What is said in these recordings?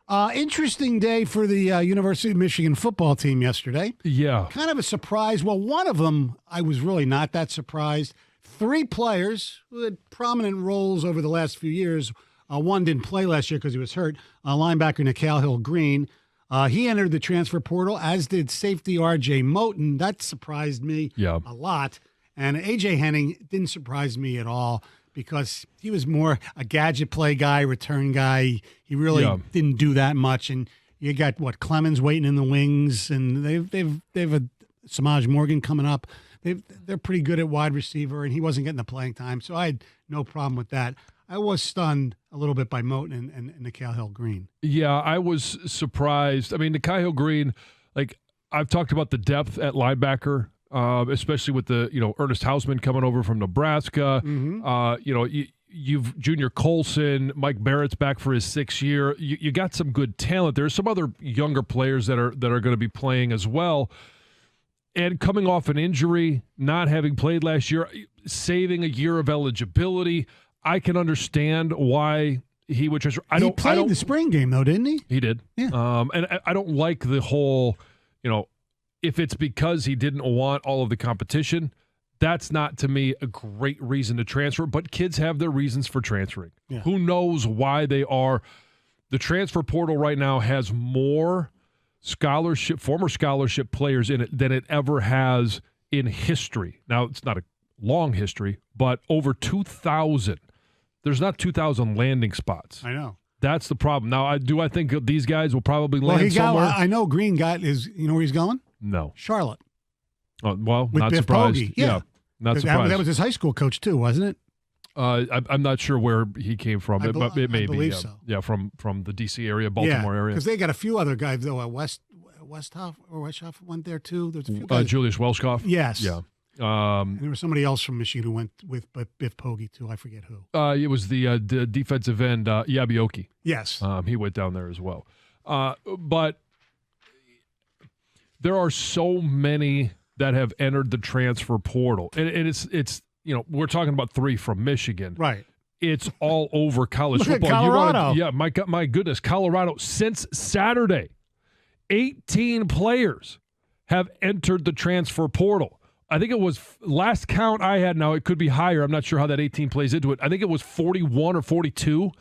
Interesting day for the University of Michigan football team yesterday. Yeah. Kind of a surprise. Well, one of them, I was really not that surprised. 3 players who had prominent roles over the last few years. One didn't play last year because he was hurt. Linebacker Nikhai Hill-Green. He entered the transfer portal, as did safety R.J. Moten. That surprised me a lot. And A.J. Henning didn't surprise me at all, because he was more a gadget play guy, return guy. He really didn't do that much. And you got Clemens waiting in the wings, and they've a Samaj Morgan coming up. They're pretty good at wide receiver, and he wasn't getting the playing time, so I had no problem with that. I was stunned a little bit by Moten and Nikhai Hill-Green. Yeah, I was surprised. I mean, Nikhai Hill-Green, like I've talked about the depth at linebacker. Especially with the Ernest Hausman coming over from Nebraska, you've Junior Colson, Mike Barrett's back for his 6th year. You got some good talent. There's some other younger players that are going to be playing as well. And coming off an injury, not having played last year, saving a year of eligibility, I can understand why he would transfer. He played the spring game though, didn't he? He did. Yeah. And I don't like the whole, if it's because he didn't want all of the competition, that's not, to me, a great reason to transfer. But kids have their reasons for transferring. Yeah. Who knows why they are. The transfer portal right now has more former scholarship players in it than it ever has in history. Now, it's not a long history, but over 2,000. There's not 2,000 landing spots. I know. That's the problem. Now, I think these guys will probably land somewhere. I know Green got his, where he's going? No. Charlotte. Well, with not Biff surprised. Pogi. Yeah. Not surprised. That was his high school coach too, wasn't it? I'm not sure where he came from, but it may I believe be. So. Yeah, from the D.C. area, Baltimore area. Because they got a few other guys though. Westhoff went there too. There's a few guys. Julius Welshkoff. Yes. Yeah. And there was somebody else from Michigan who went with Biff Pogi too. I forget who. It was the defensive end Yabioki. Yes. He went down there as well. But there are so many that have entered the transfer portal, and it's we're talking about 3 from Michigan. Right. It's all over college Look football. At Colorado. My goodness, Colorado since Saturday, 18 players have entered the transfer portal. I think it was, last count I had, now it could be higher. I'm not sure how that 18 plays into it. I think it was 41 or 42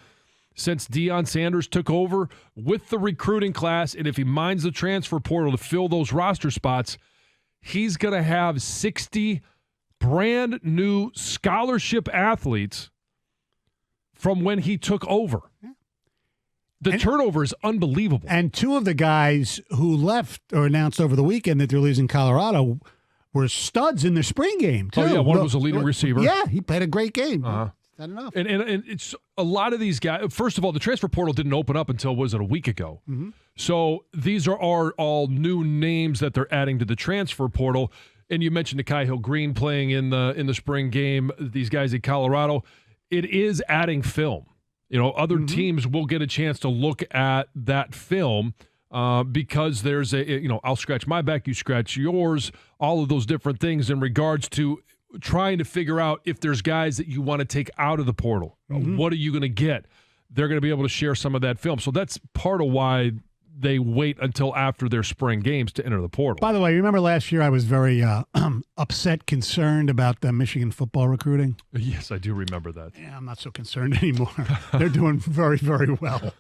since Deion Sanders took over with the recruiting class. And if he mines the transfer portal to fill those roster spots, he's going to have 60 brand new scholarship athletes from when he took over. The turnover is unbelievable. And 2 of the guys who left or announced over the weekend that they're losing Colorado were studs in the spring game, too. Oh, yeah, one was a leading receiver. Yeah, he played a great game. Uh-huh. Not enough. And it's a lot of these guys. First of all, the transfer portal didn't open up until, was it, a week ago? Mm-hmm. So these are all new names that they're adding to the transfer portal. And you mentioned Nikhai Hill-Green playing in the spring game, these guys in Colorado. It is adding film. Other teams will get a chance to look at that film because there's I'll scratch my back, you scratch yours, all of those different things in regards to trying to figure out if there's guys that you want to take out of the portal. What are you going to get? They're going to be able to share some of that film. So that's part of why they wait until after their spring games to enter the portal. By the way, remember last year I was very concerned about the Michigan football recruiting? Yes, I do remember that. Yeah, I'm not so concerned anymore. They're doing very, very well.